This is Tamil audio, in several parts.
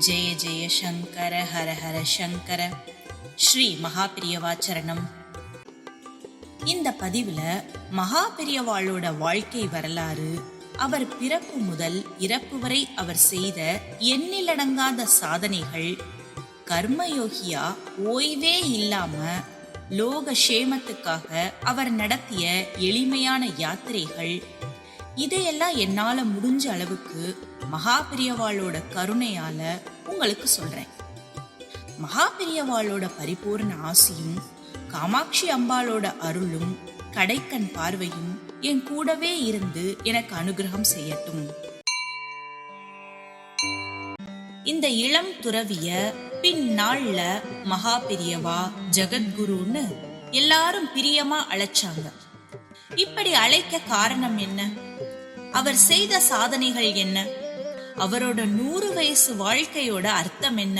ஜெய ஜெய சங்கர ஹர ஹர சங்கர. ஸ்ரீ மகாபெரியவா சரணம். இந்த பதிவுல மகாபெரியவாளோட வாழ்க்கை வரலாறு, அவர் பிறப்பு முதல் இறப்பு வரை அவர் செய்த எண்ணிலடங்காத சாதனைகள், கர்மயோகியா ஓய்வே இல்லாம லோக சேமத்துக்காக அவர் நடத்திய எளிமையான யாத்திரைகள், இதையெல்லாம் என்னால முடிஞ்ச அளவுக்கு மகாபெரியவாளோட கருணையால உங்களுக்கு சொல்றேன். மகாபெரியவாளோட பரிபூர்ண ஆசியும், காமாட்சி அம்பாளோட அருளும், கடைக்கண் பார்வையும் என் கூடவே இருந்து எனக்கு அனுகிரகம் செய்யட்டும். இந்த இளம் துறவிய பின்னாள்ல மகாபெரியவா, ஜகத்குருன்னு எல்லாரும் பிரியமா அழைச்சாங்க. இப்படி அழைக்க காரணம் என்ன? அவர் செய்த சாதனைகள் என்ன? அவரோட 100 வயசு வாழ்க்கையோட அர்த்தம் என்ன?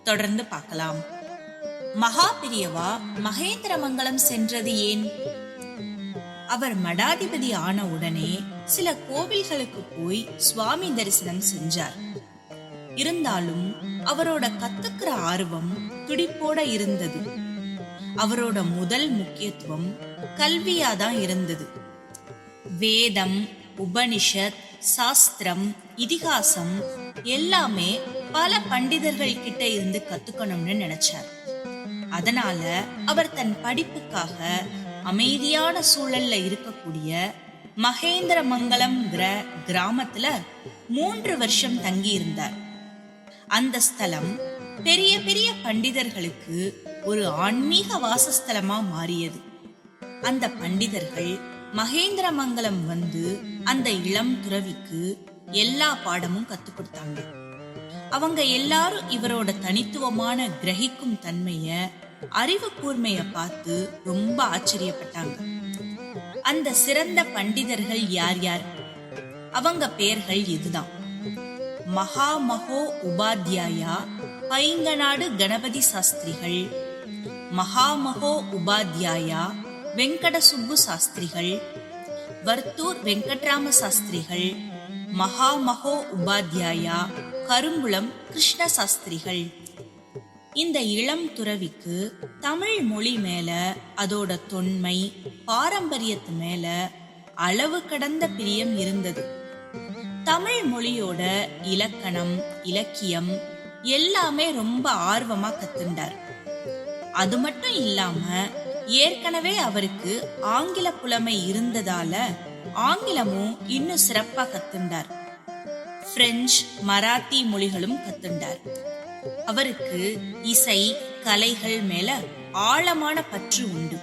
தொடர்ந்து பார்க்கலாம். மகாபெரியவா மகேந்திரமங்கலம் சென்றது ஏன்? அவர் மடாதிபதி ஆன உடனே சில கோவில்களுக்கு போய் சுவாமி தரிசனம் செஞ்சார். இருந்தாலும் அவரோட கத்துக்கிற ஆர்வம் துடிப்போட இருந்தது. அவரோட முதல் முக்கியத்துவம் கல்வியாதான் இருந்தது. வேதம், உபனிஷத், சாஸ்திரம், இதிகாசம் எல்லாமே பல பண்டிதர்கள் கிட்ட இருந்து கத்துக்கணும்னு நினைச்சார். அதனால அவர் தன் படிப்புக்காக அமைதியான சூழல்ல இருக்கக்கூடிய மகேந்திரமங்கலம்ங்கிற கிராமத்துல 3 வருஷம் தங்கி இருந்தார். அந்த ஸ்தலம் பெரிய பெரிய பண்டிதர்களுக்கு ஒரு ஆன்மீக வாசஸ்தலமா மாறியது. அந்த பண்டிதர்கள் மகேந்திரமங்கலம் வந்து அந்த இளம் துறவிக்கு எல்லா பாடமும் கத்து கொடுத்தாங்க. அவங்க எல்லாரும் இவரோட தனித்துவமான கிரகிக்கும் தன்மைய, அறிவு கூர்மைய பார்த்து ரொம்ப ஆச்சரியப்பட்டாங்க. அந்த சிறந்த பண்டிதர்கள் யார் யார்? அவங்க பெயர்கள் இதுதான்: மகாமகோ உபாத்யாயா பைங்கநாடு கணபதி சாஸ்திரிகள், மகாமகோ உபாத்யாயா வெங்கட சுப்பு சாஸ்திரிகள், வர்த்தூர் வெங்கட்ராம சாஸ்திரிகள், மகாமகோ உபாத்யாயா கருங்குளம் கிருஷ்ண சாஸ்திரிகள். இந்த இளம் துறவிக்கு தமிழ் மொழி மேல, அதோட தொன்மை, பாரம்பரியத்து மேல அளவு கடந்த பிரியம் இருந்தது. தமிழ் மொழியோட இலக்கணம், இலக்கியம் எல்லாமே ரொம்ப ஆர்வமா கத்துண்டார். அது மட்டும் இல்லாம ஏற்கனவே அவருக்கு ஆங்கில புலமை இருந்ததால ஆங்கிலமும் இன்னும் சிறப்பா கத்துண்டார். பிரெஞ்சு, மராத்தி மொழிகளும் கத்துண்டார். அவருக்கு இசை, கலைகள் மேல ஆழமான பற்று உண்டு.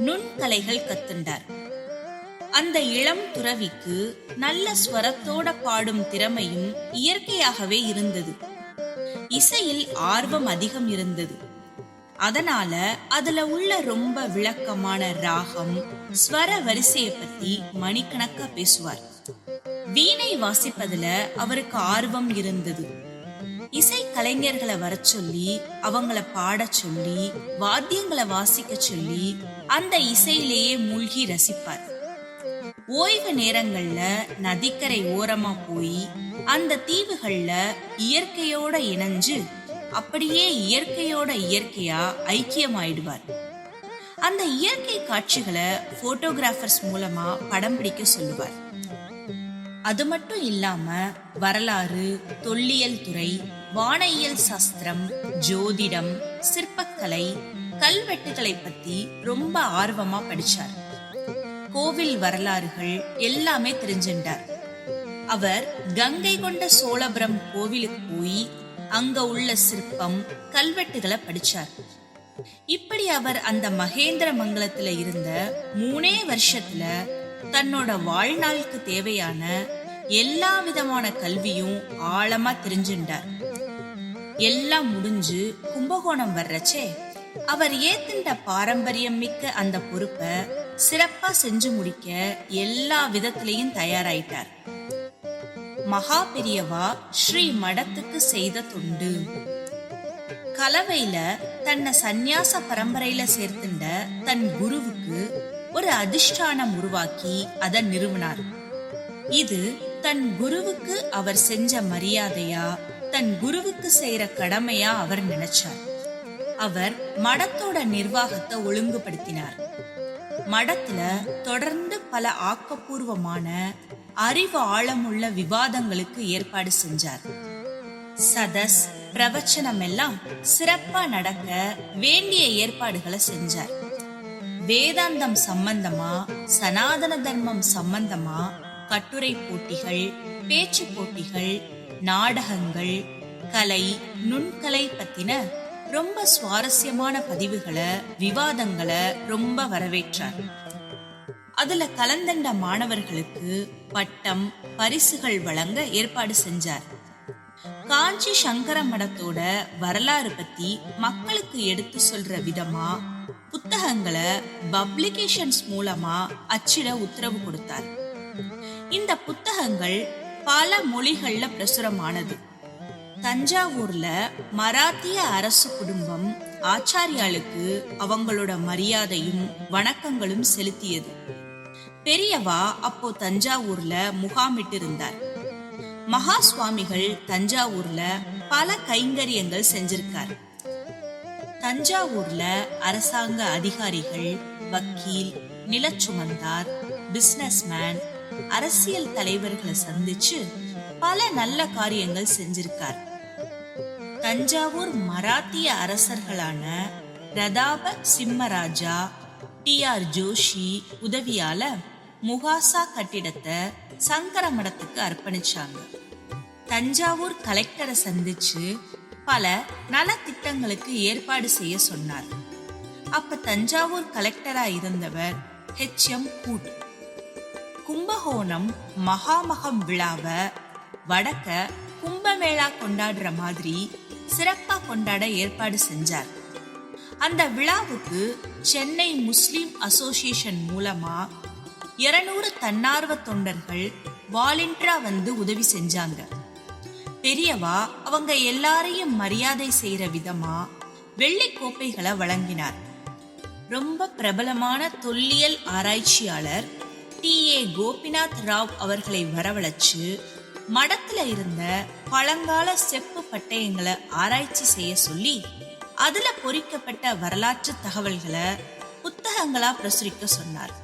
நுண்கலைகள் கத்துண்டார். அந்த இளம் துறவிக்கு நல்ல ஸ்வரத்தோட பாடும் திறமையும் இயற்கையாகவே இருந்தது. இசையில் ஆர்வம் அதிகம் இருந்தது. அதனால அதுல உள்ள ரொம்ப விளக்கமான ராகம், ஸ்வர வரிசையை பத்தி மணிக்கணக்கா பேசுவார். வீணை வாசிப்பதுல அவருக்கு ஆர்வம் இருந்தது. இசை கலைஞர்களை வர சொல்லி, அவங்கள பாட சொல்லி, வாத்தியங்களை வாசிக்க சொல்லி அந்த இசையிலேயே மூழ்கி ரசிப்பார். ஓய்வு நேரங்கள்ல நதிக்கரை ஓரமா போய் அந்த தீவுகள்ல இயற்கையோட இணைஞ்சு அப்படியே இயற்கையோட இயற்கையா ஐக்கியமாயிடுவார். அந்த இயற்கை காட்சிகளை போட்டோகிராஃபர்ஸ் மூலமா படம் பிடிக்க சொல்லுவார். அது மட்டும் இல்லாம வரலாறு, தொல்லியல் துறை, வானியல் சாஸ்திரம், ஜோதிடம், சிற்பக்கலை, கல்வெட்டுகளை பத்தி ரொம்ப ஆர்வமா படிச்சார். கோவில் வரலாறுகள் எல்லாமே தெரிஞ்சின்றார். அவர் கங்கை கொண்ட சோழபுரம் கோவிலுக்கு போய் அங்க உள்ள சிற்பம், கல்வெட்டுகளை படிச்சார். இப்படி அவர் அந்த மகேந்திரமங்கலத்துல இருந்த 3 வருஷத்துல தன்னோட வாழ்நாளுக்கு தேவையான எல்லா விதமான கல்வியும் ஆழமா தெரிஞ்சுட்டார். எல்லாம் முடிஞ்சு கும்பகோணம் வர்றச்சே அவர் ஏத்துண்ட பாரம்பரியம் மிக்க அந்த பொறுப்பை சிறப்பா செஞ்சு முடிக்க எல்லா விதத்திலையும் தயாராயிட்டார். மகாபெரியவா ஸ்ரீ மடத்துக்கு செய்த தொண்டு. கலவையில தன்னை சந்நியாச பரம்பரையில சேர்த்துண்ட தன் குருவுக்கு ஒரு அதிஷ்டானம் உருவாக்கி அதை நிறுவினார். இது தன் குருவுக்கு அவர் செஞ்ச மரியாதையா தன் குருவுக்கு செய்யற கடமையா அவர் நினைச்சார். அவர் மடத்தோட நிர்வாகத்தை ஒழுங்குபடுத்தினார். மடத்துல தொடர்ந்து பல ஆக்கப்பூர்வமான அறிவு ஆழமுள்ள விவாதங்களுக்கு ஏற்பாடு செஞ்சார். சதஸ் பிரவச்சனம் எல்லாம் சிறப்பா நடக்க வேண்டிய ஏற்பாடுகளை செஞ்சார். வேதாந்தம் சம்பந்தமா, சனாதன தர்மம் சம்பந்தமா கட்டுரை போட்டிகள், பேச்சு போட்டிகள், நாடகங்கள், கலை, நுண்கலை பத்தின ரொம்ப சுவாரஸ்யமான பதிவுகளை, விவாதங்களை ரொம்ப வரவேற்றார். அதுல கலந்தண்ட மாணவர்களுக்கு பட்டம், பரிசுகள் வழங்க ஏற்பாடு செஞ்சார். காஞ்சி சங்கர மடத்தோட வரலாறு பத்தி மக்களுக்கு எடுத்து சொல்ற விதமா புத்தகங்களை பப்ளிகேஷன்ஸ் மூலமா அச்சிட உத்தரவு கொடுத்தார். இந்த புத்தகங்கள் பல மொழிகள்ல பிரசுரமானது. தஞ்சாவூர்ல மராத்திய அரசு குடும்பம் ஆச்சாரியாளுக்கு அவங்களோட மரியாதையும் வணக்கங்களும் செலுத்தியது. பெரியவா அப்போ தஞ்சாவூர்ல முகாமிட்டு இருந்தார். மகா சுவாமிகள் தஞ்சாவூர்ல பல கைங்கரியங்கள் செஞ்சிருக்கார். தஞ்சாவூர்ல அரசாங்க அதிகாரிகள், வக்கீல், நிலச்சுமந்தார், பிசினஸ்மேன், அரசியல் தலைவர்களை சந்திச்சு பல நல்ல காரியங்கள் செஞ்சிருக்கார். தஞ்சாவூர் மராத்திய அரசர்களான பிரதாப சிம்மராஜா, டி.ஆர். ஜோஷி உதவியால முகாசா கட்டிடத்தை சங்கர மடத்துக்கு அர்ப்பணிச்சாங்க. தஞ்சாவூர் கலெக்டரை சந்திச்சு பல நலத்திட்டங்களுக்கு ஏற்பாடு செய்ய சொன்னார். அப்ப தஞ்சாவூர் கலெக்டரா இருந்தவர் H.M. கூட். கும்பகோணம் மகாமகம் விழாவை வடக்க கும்பமேளா கொண்டாடுற மாதிரி சிறப்பா கொண்டாட ஏற்பாடு செஞ்சார். அந்த விழாவுக்கு சென்னை முஸ்லிம் அசோசியேஷன் மூலமா 200 தன்னார்வ தொண்டர்கள் வாலண்டியரா வந்து உதவி செஞ்சாங்க. பெரியவா அவங்க எல்லாரையும் மரியாதை செய்யற விதமா வெள்ளி கோப்பைகளை வழங்கினார். ரொம்ப பிரபலமான தொல்லியல் ஆராய்ச்சியாளர் T.A. கோபிநாத் ராவ் அவர்களை வரவழைச்சு மடத்துல இருந்த பழங்கால செப்பு பட்டயங்களை ஆராய்ச்சி செய்ய சொல்லி அதுல பொறிக்கப்பட்ட வரலாற்று தகவல்களை புத்தகங்களா பிரசுரிக்க சொன்னார்.